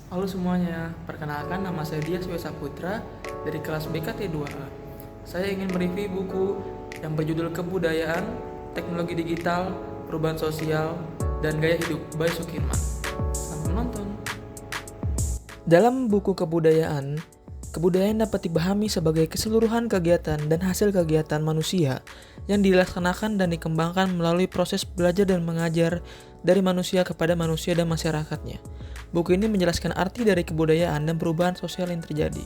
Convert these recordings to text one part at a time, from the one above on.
Halo semuanya, perkenalkan nama saya Dias Wesa Putra dari kelas BKT 2A. Saya ingin mereview buku yang berjudul Kebudayaan, Teknologi Digital, Perubahan Sosial, dan Gaya Hidup by Sukirman. Selamat menonton. Dalam buku kebudayaan dapat dipahami sebagai keseluruhan kegiatan dan hasil kegiatan manusia yang dilaksanakan dan dikembangkan melalui proses belajar dan mengajar dari manusia kepada manusia dan masyarakatnya. Buku ini menjelaskan arti dari kebudayaan dan perubahan sosial yang terjadi.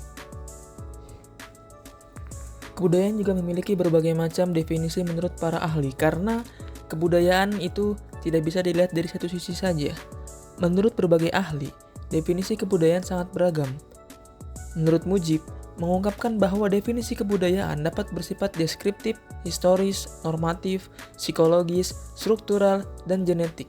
Kebudayaan juga memiliki berbagai macam definisi menurut para ahli karena kebudayaan itu tidak bisa dilihat dari satu sisi saja. Menurut berbagai ahli, definisi kebudayaan sangat beragam. Menurut Mujib, mengungkapkan bahwa definisi kebudayaan dapat bersifat deskriptif, historis, normatif, psikologis, struktural, dan genetik.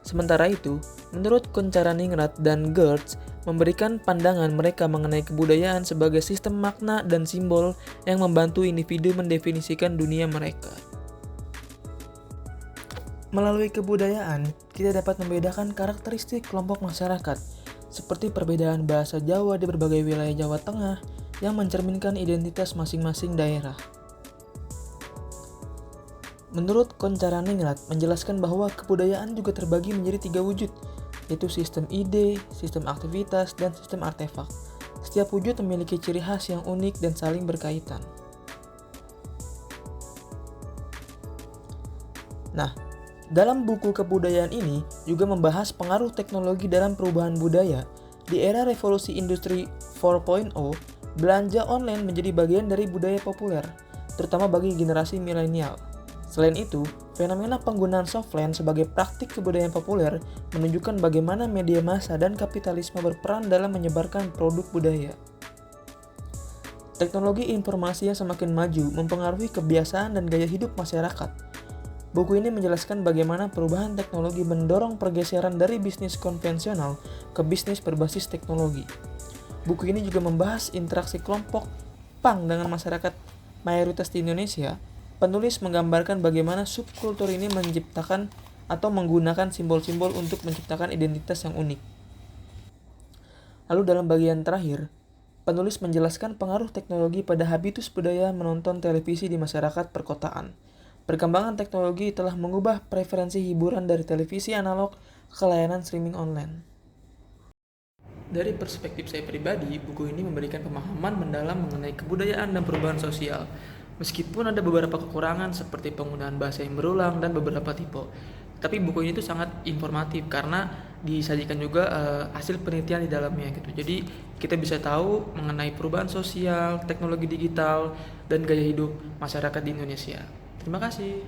Sementara itu, menurut Koncharaningrat dan Gertz, memberikan pandangan mereka mengenai kebudayaan sebagai sistem makna dan simbol yang membantu individu mendefinisikan dunia mereka. Melalui kebudayaan, kita dapat membedakan karakteristik kelompok masyarakat, seperti perbedaan bahasa Jawa di berbagai wilayah Jawa Tengah yang mencerminkan identitas masing-masing daerah. Menurut Koncharaningrat menjelaskan bahwa kebudayaan juga terbagi menjadi 3 wujud, yaitu sistem ide, sistem aktivitas, dan sistem artefak. Setiap wujud memiliki ciri khas yang unik dan saling berkaitan. Nah, dalam buku kebudayaan ini juga membahas pengaruh teknologi dalam perubahan budaya. Di era revolusi industri 4.0, belanja online menjadi bagian dari budaya populer, terutama bagi generasi milenial. Selain itu, fenomena penggunaan softland sebagai praktik kebudayaan populer menunjukkan bagaimana media massa dan kapitalisme berperan dalam menyebarkan produk budaya. Teknologi informasi yang semakin maju mempengaruhi kebiasaan dan gaya hidup masyarakat. Buku ini menjelaskan bagaimana perubahan teknologi mendorong pergeseran dari bisnis konvensional ke bisnis berbasis teknologi. Buku ini juga membahas interaksi kelompok punk dengan masyarakat mayoritas di Indonesia. Penulis menggambarkan bagaimana subkultur ini menciptakan atau menggunakan simbol-simbol untuk menciptakan identitas yang unik. Lalu dalam bagian terakhir, penulis menjelaskan pengaruh teknologi pada habitus budaya menonton televisi di masyarakat perkotaan. Perkembangan teknologi telah mengubah preferensi hiburan dari televisi analog ke layanan streaming online. Dari perspektif saya pribadi, buku ini memberikan pemahaman mendalam mengenai kebudayaan dan perubahan sosial. Meskipun ada beberapa kekurangan seperti penggunaan bahasa yang berulang dan beberapa tipe. Tapi buku ini tuh sangat informatif karena disajikan juga hasil penelitian di dalamnya gitu. Jadi kita bisa tahu mengenai perubahan sosial, teknologi digital, dan gaya hidup masyarakat di Indonesia. Terima kasih.